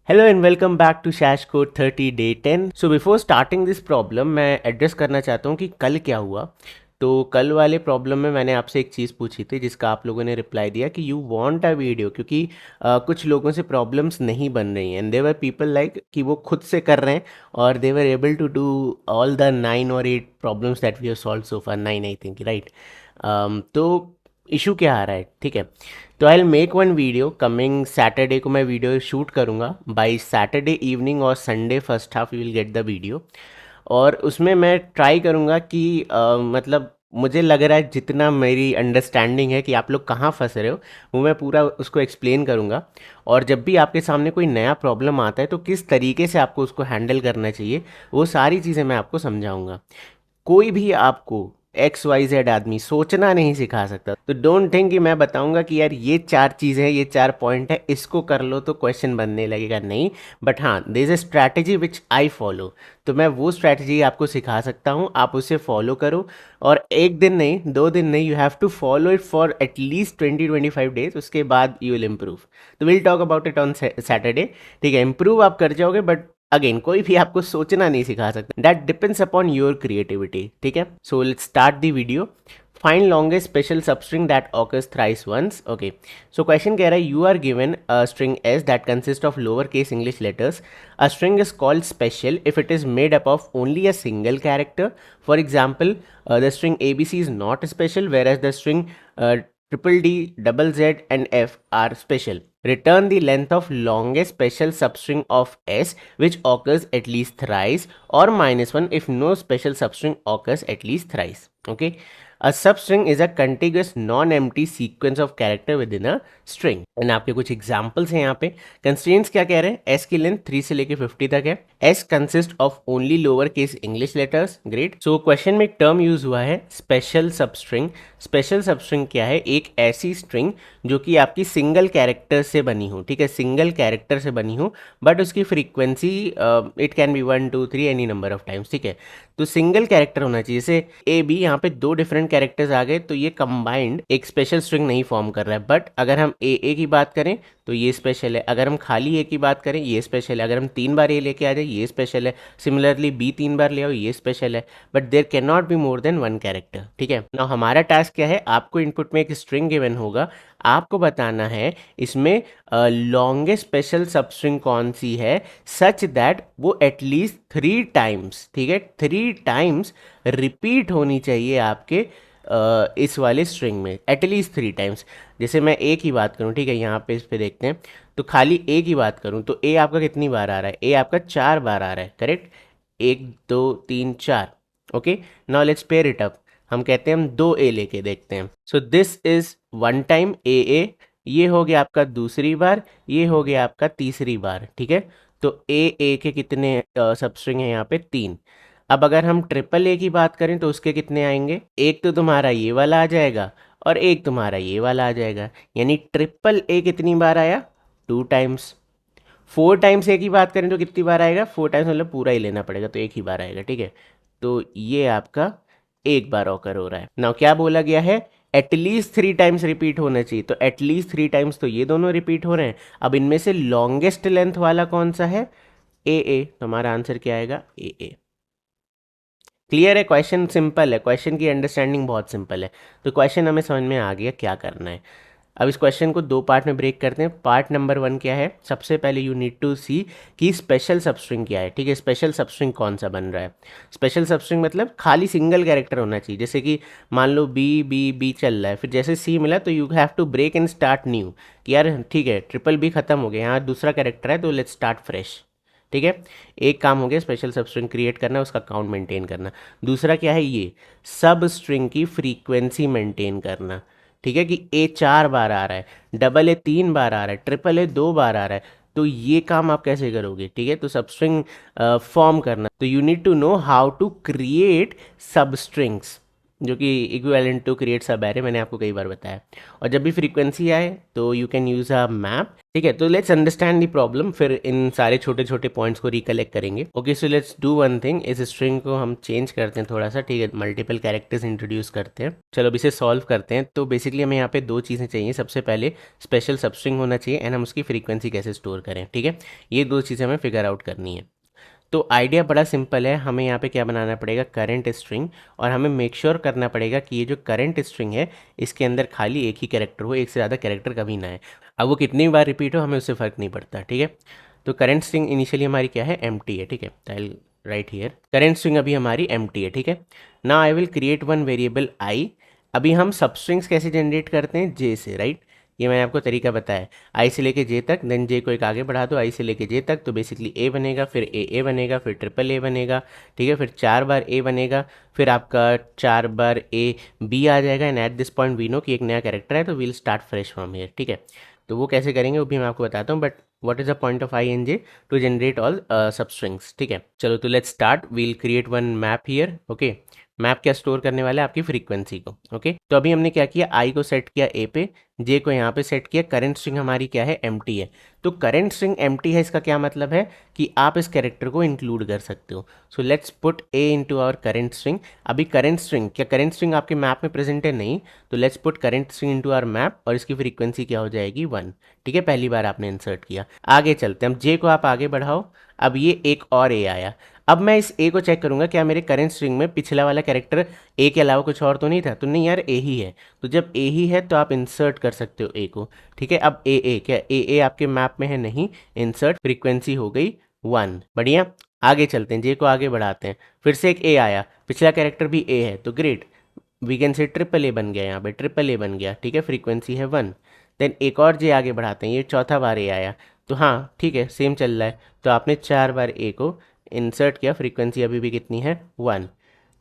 Hello and welcome back to Shash code 30 day 10। So before starting this problem मैं address करना चाहता हूँ कि कल क्या हुआ। तो कल वाले प्रॉब्लम में मैंने आपसे एक चीज़ पूछी थी जिसका आप लोगों ने रिप्लाई दिया कि यू वांट अ वीडियो, क्योंकि कुछ लोगों से प्रॉब्लम्स नहीं बन रही हैं एंड देवर पीपल लाइक कि वो खुद से कर रहे हैं और they were able to do all the 9 और 8 problems that we have solve so far, 9 I think, right. तो इशू क्या आ रहा है, ठीक है। तो I will make one video coming Saturday को, मैं वीडियो शूट करूँगा बाय सैटरडे इवनिंग और Sunday first half you will get the video. और उसमें मैं ट्राई करूँगा कि मतलब मुझे लग रहा है जितना मेरी अंडरस्टैंडिंग है कि आप लोग कहाँ फंस रहे हो वो मैं पूरा उसको एक्सप्लेन करूँगा। और जब भी आपके सामने कोई नया प्रॉब्लम आता है तो किस तरीके से आपको उसको हैंडल करना चाहिए वो सारी चीज़ें मैं आपको समझाऊंगा। कोई भी आपको XYZ आदमी सोचना नहीं सिखा सकता। तो डोंट थिंक कि मैं बताऊंगा कि यार ये 4 चीज़ें हैं, ये 4 पॉइंट है, इसको कर लो तो क्वेश्चन बनने लगेगा, नहीं। बट हाँ, there is a strategy which I follow. तो मैं वो स्ट्रैटेजी आपको सिखा सकता हूँ, आप उसे फॉलो करो। और एक दिन नहीं, 2 दिन नहीं, you have to follow it for at least 20-25 days, उसके बाद यू विल इम्प्रूव। तो will talk about it on Saturday. ठीक है, इम्प्रूव आप कर जाओगे, बट अगेन कोई भी आपको सोचना नहीं सिखा सकता, that depends upon your creativity. ठीक है, so let's start the video. Find longest special substring that occurs thrice once. Okay, so question कह रहा है you are given a string S that consist of lower case English letters. A string is called special if it is made up of only a single character. For example, the string ABC is not special, whereas the string triple D, double Z, and F are special. Return the length of longest special substring of S which occurs at least thrice, or -1 if no special substring occurs at least thrice. Okay. A substring is a contiguous non-empty sequence of character within a string. And आपके कुछ examples हैं यहाँ पे। Constraints क्या कह रहे हैं, S की लेंथ 3 से लेके 50 तक है। S consist of only lower case English letters. Great. So question में एक टर्म यूज हुआ है स्पेशल सबस्ट्रिंग। स्पेशल सबस्ट्रिंग क्या है, एक ऐसी स्ट्रिंग जो कि आपकी सिंगल कैरेक्टर से बनी हो। ठीक है, सिंगल कैरेक्टर से बनी हो, बट उसकी frequency it can be 1 2 3 any number of times. ठीक है, तो सिंगल कैरेक्टर होना चाहिए। जैसे ए बी, यहाँ पे 2 डिफरेंट कैरेक्टर्स आ गए तो ये कंबाइंड एक स्पेशल स्ट्रिंग नहीं फॉर्म कर रहा है। बट अगर हम ए की बात करें तो ये स्पेशल है, अगर हम खाली ए की बात करें ये स्पेशल है, अगर हम 3 बार ए लेके आ जाए ये स्पेशल है, सिमिलरली बी 3 बार ले आओ ये स्पेशल है। But there can not be more than 1 character. ठीक है, ना हमारा टास्क क्या है, आपको इनपुट में एक स्ट्रिंग गिवन होगा, आपको बताना है इसमें लॉन्गेस्ट स्पेशल सबस्ट्रिंग कौन सी है सच दैट वो एटलीस्ट 3 टाइम्स, ठीक है, 3 टाइम्स रिपीट होनी चाहिए आपके इस वाले स्ट्रिंग में, एटलीस्ट 3 टाइम्स। जैसे मैं ए की बात करूँ, ठीक है, यहाँ पे इस पे देखते हैं, तो खाली ए की बात करूँ तो ए आपका कितनी बार आ रहा है, ए आपका 4 बार आ रहा है, correct. 1 2 3 4। Okay, now let's pair it up. हम कहते हैं हम 2 ए लेके देखते हैं। सो दिस इज 1 टाइम ए, ये हो गया आपका दूसरी बार, ये हो गया आपका तीसरी बार। ठीक है, तो ए के कितने सबस्ट्रिंग है यहाँ पे, 3। अब अगर हम ट्रिपल ए की बात करें तो उसके कितने आएंगे, एक तो तुम्हारा ये वाला आ जाएगा और एक तुम्हारा ये वाला आ जाएगा, यानी ट्रिपल ए कितनी बार आया, 2 टाइम्स। 4 टाइम्स ए की बात करें तो कितनी बार आएगा, 4 टाइम्स मतलब पूरा ही लेना पड़ेगा, तो एक ही बार आएगा। ठीक है, तो ये आपका एक बार ऑकर हो रहा है। नाउ क्या बोला गया है, एटलीस्ट 3 टाइम्स रिपीट होना चाहिए, तो एटलीस्ट 3 टाइम्स तो ये दोनों रिपीट हो रहे हैं। अब इनमें से लॉन्गेस्ट लेंथ वाला कौन सा है, ए। तो हमारा आंसर क्या आएगा, ए। क्लियर है, क्वेश्चन सिंपल है, क्वेश्चन की अंडरस्टैंडिंग बहुत सिंपल है। तो क्वेश्चन हमें समझ में आ गया क्या करना है। अब इस क्वेश्चन को 2 पार्ट में ब्रेक करते हैं। पार्ट नंबर 1 क्या है, सबसे पहले यू नीड टू सी कि स्पेशल सबस्ट्रिंग क्या है। ठीक है, स्पेशल सबस्ट्रिंग कौन सा बन रहा है। स्पेशल सबस्ट्रिंग मतलब खाली सिंगल कैरेक्टर होना चाहिए, जैसे कि मान लो बी बी बी चल रहा है, फिर जैसे सी मिला तो you have to break and start new, कि यार ठीक है ट्रिपल बी खत्म हो गया, यहाँ दूसरा कैरेक्टर है तो लेट्स स्टार्ट फ्रेश। ठीक है, एक काम हो गया स्पेशल सब स्ट्रिंग क्रिएट करना, उसका काउंट मेंटेन करना। दूसरा क्या है, ये सब स्ट्रिंग की फ्रीक्वेंसी मेंटेन करना। ठीक है, कि ए 4 बार आ रहा है, डबल ए 3 बार आ रहा है, ट्रिपल ए 2 बार आ रहा है, तो ये काम आप कैसे करोगे। ठीक है, तो सब स्ट्रिंग फॉर्म करना, तो you need to know how to create substrings. जो कि equivalent to create subarray, मैंने आपको कई बार बताया। और जब भी फ्रीक्वेंसी आए तो you can use a map, ठीक है। तो लेट्स अंडरस्टैंड द प्रॉब्लम, फिर इन सारे छोटे छोटे पॉइंट्स को रिकलेक्ट करेंगे। Okay, so let's do one thing, इस स्ट्रिंग को हम चेंज करते हैं थोड़ा सा, ठीक है, मल्टीपल कैरेक्टर्स इंट्रोड्यूस करते हैं। चलो अब इसे सॉल्व करते हैं। तो बेसिकली हमें यहाँ पे दो चीज़ें चाहिए। सबसे पहले स्पेशल सबस्ट्रिंग होना चाहिए एंड हम उसकी फ्रीक्वेंसी कैसे स्टोर करें, ठीक है। ये दो चीज़ें हमें फिगर आउट करनी है। तो आइडिया बड़ा सिंपल है, हमें यहाँ पे क्या बनाना पड़ेगा, करंट स्ट्रिंग, और हमें मेक श्योर करना पड़ेगा कि ये जो करंट स्ट्रिंग है इसके अंदर खाली एक ही कैरेक्टर हो, एक से ज़्यादा कैरेक्टर कभी ना है। अब वो कितनी बार रिपीट हो हमें उससे फ़र्क नहीं पड़ता, ठीक है। तो करंट स्ट्रिंग इनिशियली हमारी क्या है, एम्प्टी है, ठीक है। I write here current string अभी हमारी एम्प्टी है, ठीक है। Now I will create one variable i. अभी हम सब स्ट्रिंग्स कैसे जनरेट करते हैं, जे से, राइट। ये मैंने आपको तरीका बताया, आई से लेके जे तक, देन जे को एक आगे बढ़ा दो आई से लेके जे तक, तो बेसिकली ए बनेगा, फिर ए बनेगा, फिर ट्रिपल ए बनेगा, ठीक है, फिर 4 बार ए बनेगा, फिर आपका 4 बार ए बी आ जाएगा। And at this point we know कि एक नया कैरेक्टर है, तो we'll start fresh from here, ठीक है। तो वो कैसे करेंगे वो भी मैं आपको बताता हूँ, but what is the point of i and j, to generate all substrings, ठीक है। चलो तो let's start, we'll create one map here. Okay, map क्या स्टोर करने वाला है, आपकी फ्रीक्वेंसी को। ओके, तो अभी हमने क्या किया, आई को सेट किया ए पे, जे को यहाँ पे सेट किया। करंट स्ट्रिंग हमारी क्या है, एम्प्टी है। तो करंट स्ट्रिंग एम्प्टी है, इसका क्या मतलब है कि आप इस कैरेक्टर को इंक्लूड कर सकते हो। So let's put A into our current string. अभी करंट स्ट्रिंग, क्या करंट स्ट्रिंग आपके मैप में प्रेजेंट है, नहीं, तो let's put current string into our map, और इसकी फ्रीक्वेंसी क्या हो जाएगी, 1, ठीक है। पहली बार आपने इंसर्ट किया। आगे चलते हैं, अब जे को आप आगे बढ़ाओ। अब ये एक और ए आया। अब मैं इस ए को चेक करूंगा क्या मेरे करंट स्ट्रिंग में पिछला वाला कैरेक्टर ए के अलावा कुछ और तो नहीं था, तो नहीं यार, ए ही है। तो जब ए ही है तो आप इंसर्ट कर सकते हो ए को, ठीक है। अब ए क्या ए आपके मैप में है, नहीं, इंसर्ट, फ्रीक्वेंसी हो गई 1, बढ़िया। आगे चलते हैं, जे को आगे बढ़ाते हैं, फिर से एक ए आया, पिछला कैरेक्टर भी ए है, तो great, we can say triple A बन गया, यहाँ पे ट्रिपल ए बन गया, ठीक है, फ्रीक्वेंसी है 1। देन एक और जे आगे बढ़ाते हैं, ये चौथा बार ए आया, तो हाँ ठीक है, सेम चल रहा है। तो आपने 4 बार ए को इंसर्ट किया, फ्रीक्वेंसी अभी भी कितनी है, 1।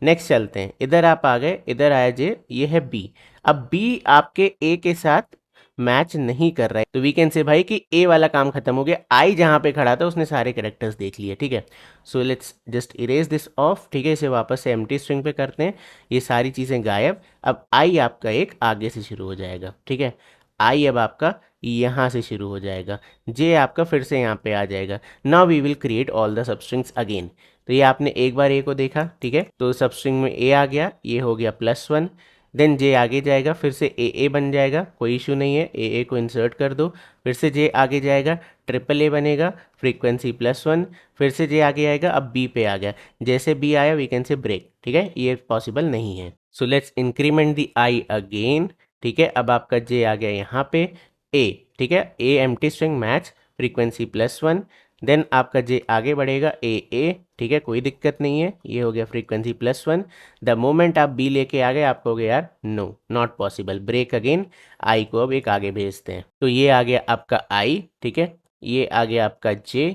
नेक्स्ट चलते हैं, इधर आप आ गए, इधर आया जे, ये है बी। अब बी आपके ए के साथ मैच नहीं कर रहा है, तो वी कैन से भाई कि ए वाला काम खत्म हो गया। आई जहां पे खड़ा था उसने सारे कैरेक्टर्स देख लिए, ठीक है। So let's just erase this of, ठीक है, इसे वापस से एम्प्टी स्ट्रिंग पे करते हैं, ये सारी चीज़ें गायब। अब आई आपका एक आगे से शुरू हो जाएगा, ठीक है। आई अब आपका यहाँ से शुरू हो जाएगा, जे आपका फिर से यहाँ पे आ जाएगा। Now we will create all the substrings again. तो ये आपने एक बार ए को देखा, ठीक है, तो सबस्ट्रिंग में ए आ गया, ये हो गया +1। देन जे आगे जाएगा, फिर से ए बन जाएगा, कोई इशू नहीं है, ए को इंसर्ट कर दो। फिर से जे आगे जाएगा, ट्रिपल ए बनेगा, फ्रीक्वेंसी +1। फिर से जे आगे आएगा, अब बी पे आ गया, जैसे बी आया वी कैन से ब्रेक, ठीक है, ये पॉसिबल नहीं है। So let's increment the I again, ठीक है। अब आपका जे आ गया यहाँ पे ए, ठीक है, a empty string match, frequency +1। Then आपका जे आगे बढ़ेगा ए, ठीक है, कोई दिक्कत नहीं है, ये हो गया फ्रीक्वेंसी +1। द मोमेंट आप बी लेके आ गए, आप कहोगे यार no, not possible, break again, i को अब एक आगे भेजते हैं। तो ये आ गया आपका आई, ठीक है, ये आ गया आपका जे,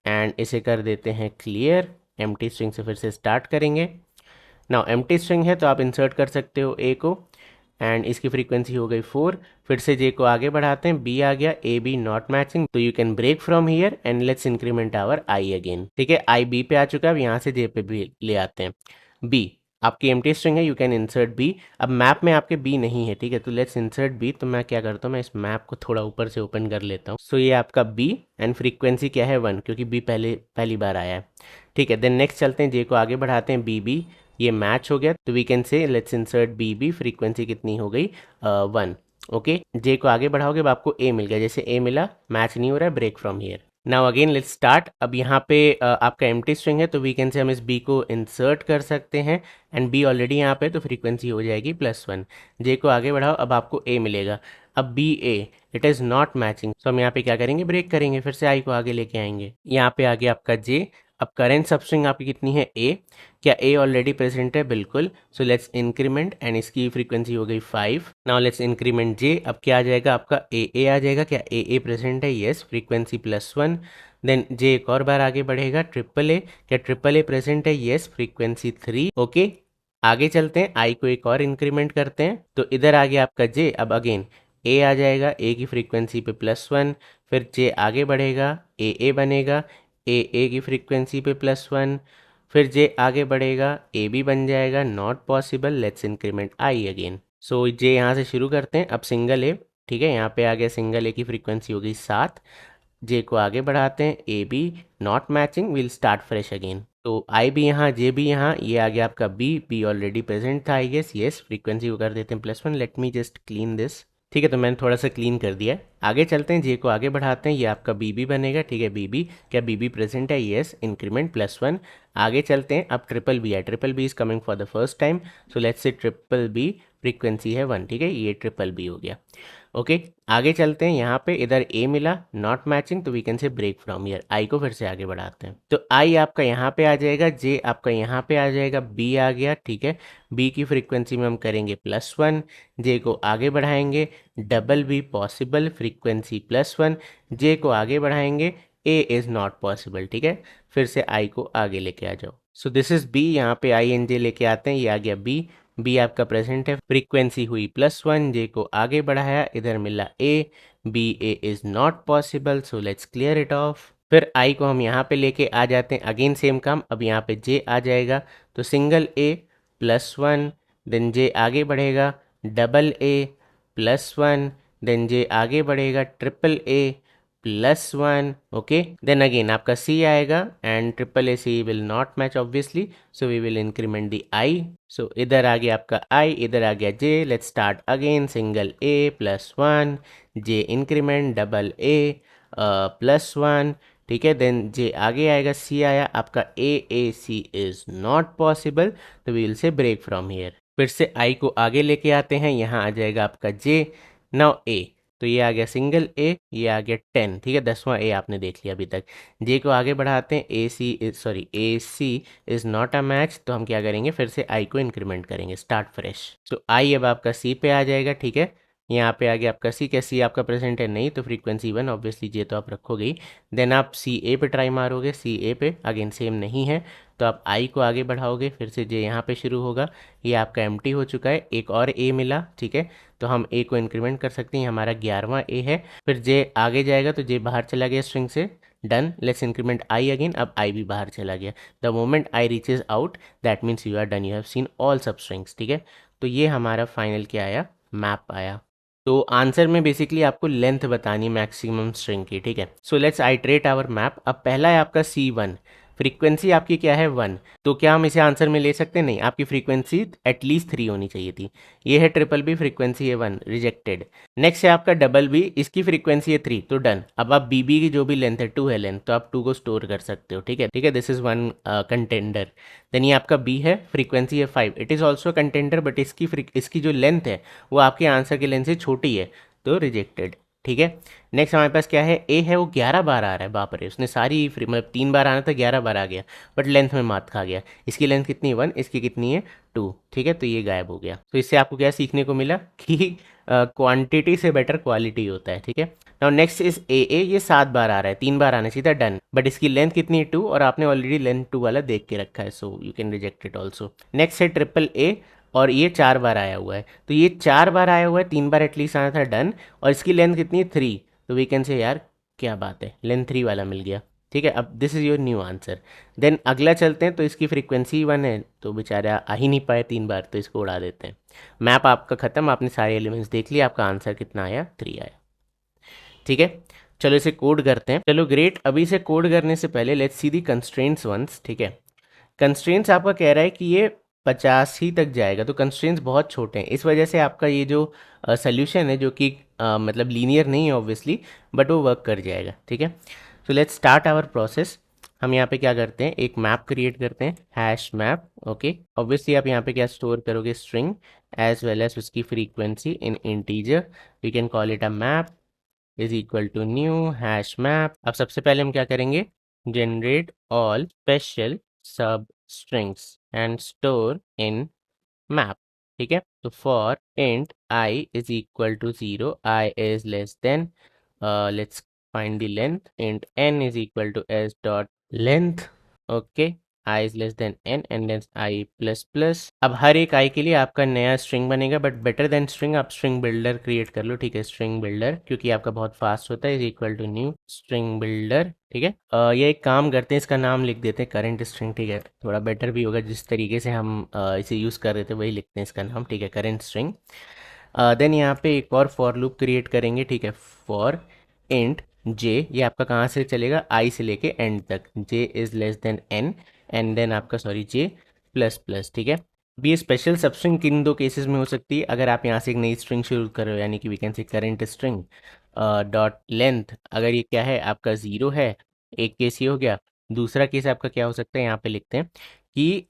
एंड इसे कर देते हैं क्लियर। एम्प्टी स्ट्रिंग से फिर से स्टार्ट करेंगे। नाउ एम्प्टी स्ट्रिंग है तो आप इंसर्ट कर सकते हो ए को, एंड इसकी फ्रीक्वेंसी हो गई 4। फिर से जे को आगे बढ़ाते हैं, बी आ गया, ए बी नॉट मैचिंग, तो you can break from here and let's increment our i again, ठीक है। आई बी पे आ चुका है, अब यहाँ से जे पे भी ले आते हैं। बी आपकी एम्प्टी स्ट्रिंग है, यू कैन इंसर्ट बी। अब मैप में आपके बी नहीं है, ठीक है, तो लेट्स इंसर्ट बी। तो मैं क्या करता हूँ, मैं इस मैप को थोड़ा ऊपर से ओपन कर लेता हूँ। सो ये आपका बी, एंड फ्रीक्वेंसी क्या है 1, क्योंकि बी पहली बार आया है, ठीक है। देन नेक्स्ट चलते हैं, जे को आगे बढ़ाते हैं, बी ये मैच हो गया, तो we can say let's insert B, frequency कितनी हो गई, 1। ओके, जे को आगे बढ़ाओगे अब आपको ए मिल गया, जैसे ए मिला, मैच नहीं हो रहा है, break from here. Now again let's start. अब यहाँ पे आपका एम्प्टी स्ट्रिंग है, तो वी कैन से हम इस बी को इंसर्ट कर सकते हैं, एंड बी ऑलरेडी यहाँ पे, तो फ्रीक्वेंसी हो जाएगी +1। जे को आगे बढ़ाओ, अब आपको ए मिलेगा, अब B A, it is not matching, तो हम यहाँ पे क्या करेंगे, ब्रेक करेंगे, फिर से आई को आगे लेके आएंगे। यहाँ पे आ गया आपका जे। अब करेंट सबस्ट्रिंग आपकी कितनी है, ए, क्या ए ऑलरेडी प्रेजेंट है, बिल्कुल। सो लेट्स इंक्रीमेंट, एंड इसकी फ्रीक्वेंसी हो गई 5। नाउ लेट्स इंक्रीमेंट जे, अब क्या आ जाएगा आपका ए आ जाएगा, क्या ए प्रेजेंट है, येस, फ्रीक्वेंसी +1। देन जे एक और बार आगे बढ़ेगा, ट्रिपल ए, क्या ट्रिपल ए प्रेजेंट है, येस, फ्रीक्वेंसी 3। ओके, आगे चलते हैं, आई को एक और इंक्रीमेंट करते हैं, तो इधर आ गया आपका जे। अब अगेन ए आ जाएगा, ए की फ्रीक्वेंसी पे +1। फिर जे आगे बढ़ेगा, ए बनेगा, ए की फ्रीक्वेंसी पे +1। फिर जे आगे बढ़ेगा, ए बी बन जाएगा, not possible, let's increment i again. So j यहाँ से शुरू करते हैं, अब सिंगल ए, ठीक है, यहाँ पे आ गया सिंगल ए की फ्रीक्वेंसी हो गई 7। जे को आगे बढ़ाते हैं, A B not matching, will start fresh again. तो आई भी यहाँ, जे भी यहाँ, ये आ गया आपका बी, बी ऑलरेडी प्रेजेंट था आई गेस, यस, फ्रीक्वेंसी को कर देते हैं +1। Let me just clean this, ठीक है, तो मैंने थोड़ा सा क्लीन कर दिया है। आगे चलते हैं, जे को आगे बढ़ाते हैं, ये आपका बी बी बनेगा, ठीक है, बी बी, क्या बी बी प्रेजेंट है, यस, इंक्रीमेंट +1। आगे चलते हैं, अब ट्रिपल बी है, triple B is coming for the first time, so let's say triple B frequency है 1, ठीक है, ये ट्रिपल बी हो गया। ओके, आगे चलते हैं, यहाँ पे इधर ए मिला, नॉट मैचिंग, तो we can say break from here. I को फिर से आगे बढ़ाते हैं, तो आई आपका यहाँ पे आ जाएगा, जे आपका यहाँ पे आ जाएगा, बी आ गया, ठीक है, बी की फ्रीक्वेंसी में हम करेंगे +1, जे को आगे बढ़ाएंगे, double be possible, frequency +1, j को आगे बढ़ाएंगे, ए इज़ नॉट पॉसिबल, ठीक है, फिर से आई को आगे लेके आ जाओ। सो दिस इज़ बी, यहाँ पे आई एन जे लेके आते हैं, ये आ गया बी, बी आपका प्रेजेंट है, फ्रीक्वेंसी हुई +1, जे को आगे बढ़ाया, इधर मिला a, b a is not possible, so let's clear it off. फिर आई को हम यहाँ पे लेके आ जाते हैं, अगेन सेम काम, अब यहाँ पे जे आ जाएगा, तो सिंगल ए +1, देन जे आगे बढ़ेगा, डबल ए +1, देन जे आगे बढ़ेगा, triple A +1, okay, then again आपका सी आएगा, and triple A C will not match obviously, so we will increment the I. So इधर आ गया आपका आई, इधर आ गया J, let's start again, single A +1, J increment, double A +1, ठीक है, देन जे आगे आएगा, सी आया आपका, A C is not possible, तो we will say break from here. फिर से आई को आगे लेके आते हैं, यहाँ आ जाएगा आपका जे, नाउ ए, तो ये आ गया सिंगल ए, ये आ गया 10, ठीक है, 10वां ए आपने देख लिया अभी तक। जे को आगे बढ़ाते हैं, ए C is not a match, तो हम क्या करेंगे, फिर से आई को इंक्रीमेंट करेंगे, स्टार्ट फ्रेश। तो आई अब आपका सी पे आ जाएगा, ठीक है, यहाँ पे आ गया आपका सी, क्या सी आपका प्रेजेंट है, नहीं, तो फ्रीक्वेंसी 1, ऑब्वियसली जे तो आप रखोगे ही। देन आप सी ए पे ट्राई मारोगे, सी ए पे अगेन सेम नहीं है, तो आप आई को आगे बढ़ाओगे, फिर से जे यहाँ पे शुरू होगा, ये आपका एम्प्टी हो चुका है, एक और ए मिला, ठीक है, तो हम ए को इंक्रीमेंट कर सकते हैं, हमारा 11वां ए है। फिर जे आगे जाएगा, तो जे बाहर चला गया स्ट्रिंग से, done, let's increment i again, अब आई भी बाहर चला गया। The moment i reaches out, that means you are done, you have seen all substrings, ठीक है, तो ये हमारा फाइनल क्या आया, मैप आया। तो आंसर में बेसिकली आपको लेंथ बतानी मैक्सिमम स्ट्रिंग की, ठीक है। So let's iterate our map. अब पहला है आपका C1, फ्रीक्वेंसी आपकी क्या है 1, तो क्या हम इसे आंसर में ले सकते हैं, नहीं, आपकी फ्रीक्वेंसी एटलीस्ट 3 होनी चाहिए थी। ये है ट्रिपल बी, फ्रीक्वेंसी है 1, रिजेक्टेड। नेक्स्ट है आपका डबल बी, इसकी फ्रीक्वेंसी है 3, तो डन। अब आप बीबी की जो भी लेंथ है 2 है लेंथ, तो आप 2 को स्टोर कर सकते हो, ठीक है, ठीक है, this is one contender. Then ये आपका बी है, फ्रीक्वेंसी है 5, it is also contender, but इसकी जो लेंथ है वो आपके आंसर की लेंथ से छोटी है, तो रिजेक्टेड, ठीक है। नेक्स्ट हमारे पास क्या है, ए है, वो 11 बार आ रहा है, बाप रे, उसने सारी मतलब 3 बार आना था, 11 बार आ गया, बट लेंथ में मात खा गया। इसकी लेंथ कितनी है 1, इसकी कितनी है 2, ठीक है, तो ये गायब हो गया। तो इससे आपको क्या सीखने को मिला कि क्वांटिटी से बेटर क्वालिटी होता है, ठीक है। नाउ नेक्स्ट इज ए, ये 7 बार आ रहा है, 3 बार आना चाहिए था, डन, बट इसकी लेंथ कितनी है 2, और आपने ऑलरेडी लेंथ 2 वाला देख के रखा है, so you can reject it also. Next है ट्रिपल ए, और ये 4 बार आया हुआ है, तो ये 4 बार आया हुआ है, 3 बार एटलीस्ट आना था, डन, और इसकी लेंथ कितनी है 3, तो वी कैन से यार क्या बात है, लेंथ 3 वाला मिल गया, ठीक है। अब this is your new answer. Then अगला चलते हैं, तो इसकी फ्रीक्वेंसी 1 है, तो बेचारा आ ही नहीं पाए 3 बार, तो इसको उड़ा देते हैं। मैप आपका ख़त्म, आपने सारे एलिमेंट्स देख लिए, आपका आंसर कितना आया, 3 आया, ठीक है। चलो इसे कोड करते हैं, चलो ग्रेट। अभी इसे कोड करने से पहले let's see the constraints once, ठीक है। कंस्ट्रेंट्स आपका कह रहा है कि ये 50 ही तक जाएगा, तो कंस्ट्रेंट्स बहुत छोटे हैं, इस वजह से आपका ये जो सोल्यूशन है, जो कि मतलब लीनियर नहीं है ऑब्वियसली, बट वो वर्क कर जाएगा, ठीक है। So let's start our process. हम यहाँ पे क्या करते हैं, एक मैप क्रिएट करते हैं, हैश मैप, ओके। ऑब्वियसली आप यहाँ पे क्या स्टोर करोगे, स्ट्रिंग एज वेल एज उसकी frequency in integer, you can call it a map is equal to new hash map. अब सबसे पहले हम क्या करेंगे, generate all special substrings and store in map, ठीक है। तो for int i is equal to 0, i is less than, let's find the length, int n is equal to s dot length, okay. I is less than n and then i plus plus. अब हर एक आई के लिए आपका नया string बनेगा, but better than string आप string builder create कर लो, ठीक है। स्ट्रिंग बिल्डर क्योंकि आपका बहुत फास्ट होता है, is equal to new string builder, ठीक है। ये एक काम करते हैं, इसका नाम लिख देते हैं करंट स्ट्रिंग, ठीक है, थोड़ा बेटर भी होगा। जिस तरीके से हम इसे यूज़ कर रहे थे वही लिखते हैं इसका नाम, ठीक है, करंट स्ट्रिंग। देन यहाँ पे एक और फॉर लूप क्रिएट करेंगे, ठीक है। फॉर इंट जे, ये आपका कहाँ से चलेगा, आई से लेके एंड तक, j is less than n and then आपका सॉरी जे प्लस प्लस, ठीक है। अब ये स्पेशल सबस्ट्रिंग किन दो केसेस में हो सकती है, अगर आप यहाँ से एक नई स्ट्रिंग शुरू कर रहे हो, यानी कि we can say current string dot length, अगर ये क्या है आपका ज़ीरो है, एक केस ये हो गया। दूसरा केस आपका क्या हो सकता है, यहाँ पे लिखते हैं कि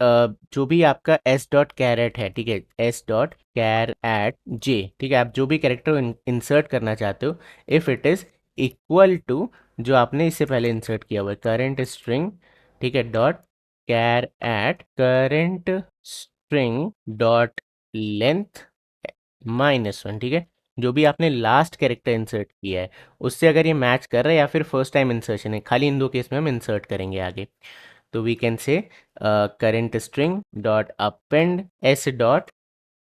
जो भी आपका एस डॉट कैरेट है, ठीक है, S dot char at j, ठीक है, आप जो भी कैरेक्टर इंसर्ट करना चाहते हो, if it is equal to जो आपने इससे पहले इंसर्ट किया हुआ है करंट स्ट्रिंग, ठीक है, dot char at current string dot length -1, ठीक है। जो भी आपने लास्ट कैरेक्टर इंसर्ट किया है उससे अगर ये मैच कर रहा है, या फिर फर्स्ट टाइम इंसर्शन है, खाली इन दो केस में हम इंसर्ट करेंगे आगे। तो we can say current string dot append s dot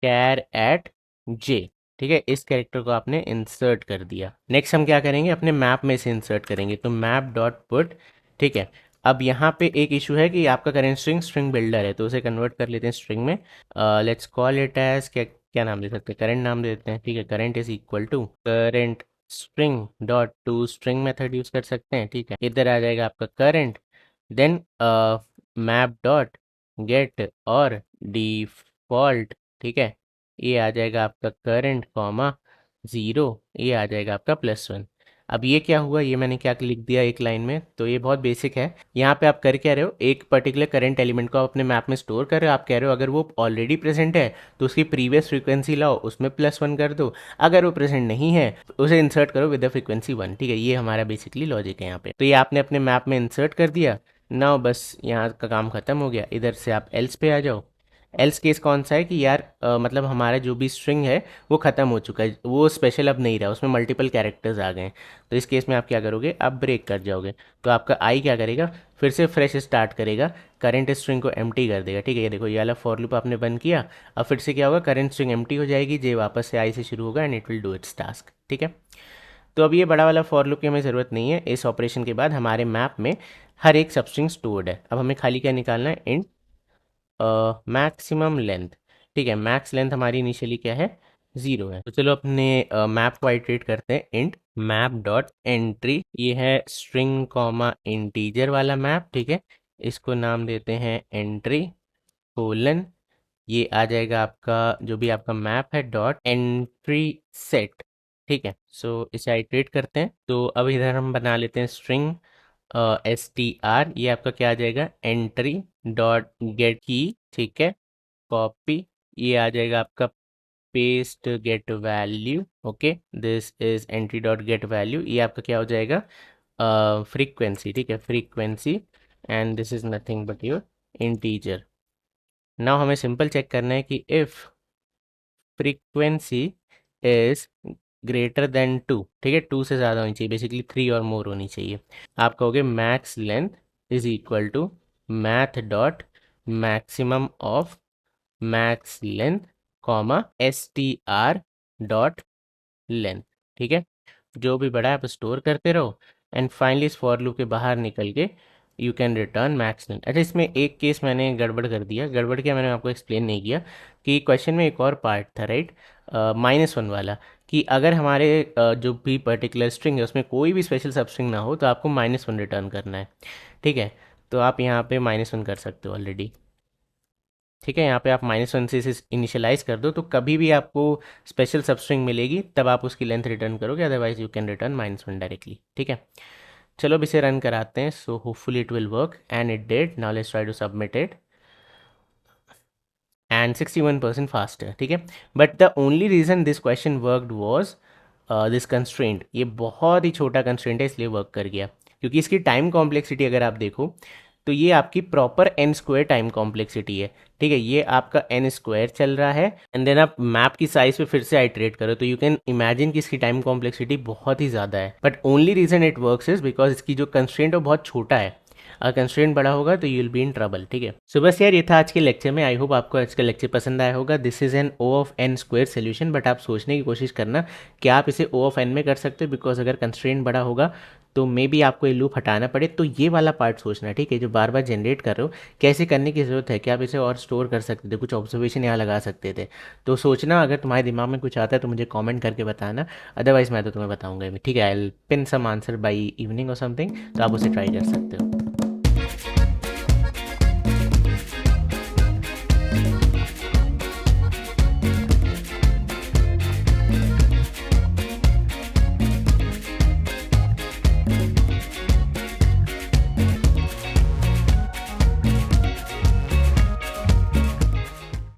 char at j, ठीक है, इस कैरेक्टर को आपने इंसर्ट कर दिया। नेक्स्ट हम क्या करेंगे, अपने मैप में से इंसर्ट करेंगे, तो मैप डॉट पुट, ठीक है। अब यहाँ पे एक इशू है कि आपका करेंट स्ट्रिंग स्ट्रिंग बिल्डर है, तो उसे कन्वर्ट कर लेते हैं स्ट्रिंग में। लेट्स कॉल इट एज, क्या क्या नाम दे सकते हैं, करंट नाम दे देते हैं, ठीक है। Current is equal to current string dot to string method use कर सकते हैं, ठीक है। इधर आ जाएगा आपका current, then map dot get or default, ठीक है, ये आ जाएगा आपका करंट कॉमा ज़ीरो, ये आ जाएगा आपका +1। अब ये क्या हुआ, ये मैंने क्या लिख दिया एक लाइन में, तो ये बहुत बेसिक है। यहाँ पे आप कर क्या रहे हो, एक पर्टिकुलर करंट एलिमेंट को आप अपने मैप में स्टोर कर रहे हो। आप कह रहे हो अगर वो ऑलरेडी प्रेजेंट है तो उसकी प्रीवियस फ्रीक्वेंसी लाओ, उसमें +1 कर दो। अगर वो प्रेजेंट नहीं है तो उसे इंसर्ट करो विद द फ्रीक्वेंसी 1, ठीक है। ये हमारा बेसिकली लॉजिक है यहाँ पे। तो ये आपने अपने मैप में इंसर्ट कर दिया। नाउ बस यहाँ का काम खत्म हो गया। इधर से आप एल्स पे आ जाओ। एल्स केस कौन सा है कि यार मतलब हमारा जो भी स्ट्रिंग है वो ख़त्म हो चुका है, वो स्पेशल अब नहीं रहा, उसमें मल्टीपल कैरेक्टर्स आ गए हैं। तो इस केस में आप क्या करोगे, आप ब्रेक कर जाओगे। तो आपका आई क्या करेगा, फिर से फ्रेश स्टार्ट करेगा, करंट स्ट्रिंग को एम्प्टी कर देगा, ठीक है। ये देखो ये वाला फॉर लूप आपने बंद किया। अब फिर से क्या होगा, करंट स्ट्रिंग एम्प्टी हो जाएगी, जे वापस से आई से शुरू होगा and it will do it's task, ठीक है। तो अब ये बड़ा वाला फॉर लूप की हमें ज़रूरत नहीं है। इस ऑपरेशन के बाद हमारे मैप में हर एक सबस्ट्रिंग स्टोर्ड है। अब हमें खाली क्या निकालना है, इंट मैक्सिमम लेंथ, ठीक है। मैक्स लेंथ हमारी इनिशियली क्या है, 0 है। तो चलो अपने मैप को आइटरेट करते हैं। इंट मैप डॉट एंट्री, ये है स्ट्रिंग कॉमा इंटीजर वाला मैप, ठीक है। इसको नाम देते हैं एंट्री कोलन, ये आ जाएगा आपका जो भी आपका मैप है डॉट एंट्री सेट, ठीक है। सो इसे आइटरेट करते हैं। तो अब इधर हम बना लेते हैं स्ट्रिंग str, ये आपका क्या आ जाएगा, एंट्री डॉट गेट की, ठीक है, कॉपी, ये आ जाएगा आपका paste get value, okay. This is entry dot get value, ये आपका क्या हो जाएगा, फ्रीक्वेंसी, ठीक है, frequency, and this is nothing but your integer. Now हमें सिंपल चेक करना है कि if frequency is greater than 2, ठीक है, 2 से ज़्यादा होनी चाहिए, बेसिकली 3 और मोर होनी चाहिए। आप कहोगे max length is equal to math dot maximum of max length comma str dot length, ठीक है। जो भी बड़ा है आप स्टोर करते रहो एंड फाइनली इस फॉर लूप के बाहर निकल के you can return max length. अच्छा, इसमें एक केस मैंने गड़बड़ कर दिया। गड़बड़ क्या, मैंने आपको एक्सप्लेन नहीं किया कि क्वेश्चन में एक और पार्ट था, राइट, -1 वाला, कि अगर हमारे जो भी पर्टिकुलर स्ट्रिंग है उसमें कोई भी स्पेशल सब स्ट्रिंग ना हो तो आपको -1 रिटर्न करना है, ठीक है। तो आप यहाँ पे -1 कर सकते हो ऑलरेडी, ठीक है। यहाँ पे आप -1 से इसे इनिशियलाइज कर दो, तो कभी भी आपको स्पेशल सबस्ट्रिंग मिलेगी तब आप उसकी लेंथ रिटर्न करोगे, otherwise you can return -1 directly, ठीक है। चलो अब इसे रन कराते हैं। So hopefully it will work and it did. Now let's try to submit it and 61% faster, ठीक है। But the only reason this question worked was this constraint. ये बहुत ही छोटा कंस्ट्रेंट है इसलिए वर्क कर गया, क्योंकि इसकी टाइम कॉम्प्लेक्सिटी अगर आप देखो तो ये आपकी proper n square time complexity है, ठीक है। ये आपका n स्क्वायर चल रहा है एंड देन आप मैप की साइज पे फिर से आइटरेट करो तो यू कैन इमेजिन कि इसकी टाइम कॉम्प्लेक्सिटी बहुत ही ज़्यादा है। But only reason it works is because इसकी जो कंस्ट्रेंट है वो बहुत छोटा है। अगर कंस्ट्रेंट बड़ा होगा तो you will be in trouble, ठीक है। सो बस यार ये था आज के लेक्चर में। आई होप आपको आज का लेक्चर पसंद आया होगा। This is an O of n square solution, but आप सोचने की कोशिश करना कि आप इसे ओ ऑफ एन में कर सकते हो, बिकॉज अगर कंस्ट्रेंट बड़ा होगा तो मे बी आपको ये लूप हटाना पड़े। तो ये वाला पार्ट सोचना, ठीक है, जो बार बार जनरेट कर रहे हो, कैसे करने की ज़रूरत है, कि आप इसे और स्टोर कर सकते थे, कुछ ऑब्जर्वेशन यहाँ लगा सकते थे। तो सोचना, अगर तुम्हारे दिमाग में कुछ आता है तो मुझे कमेंट करके बताना, अदरवाइज मैं तो तुम्हें बताऊंगा ही, ठीक है। I will pin some answer by evening or something, तो आप उसे ट्राई कर सकते हो।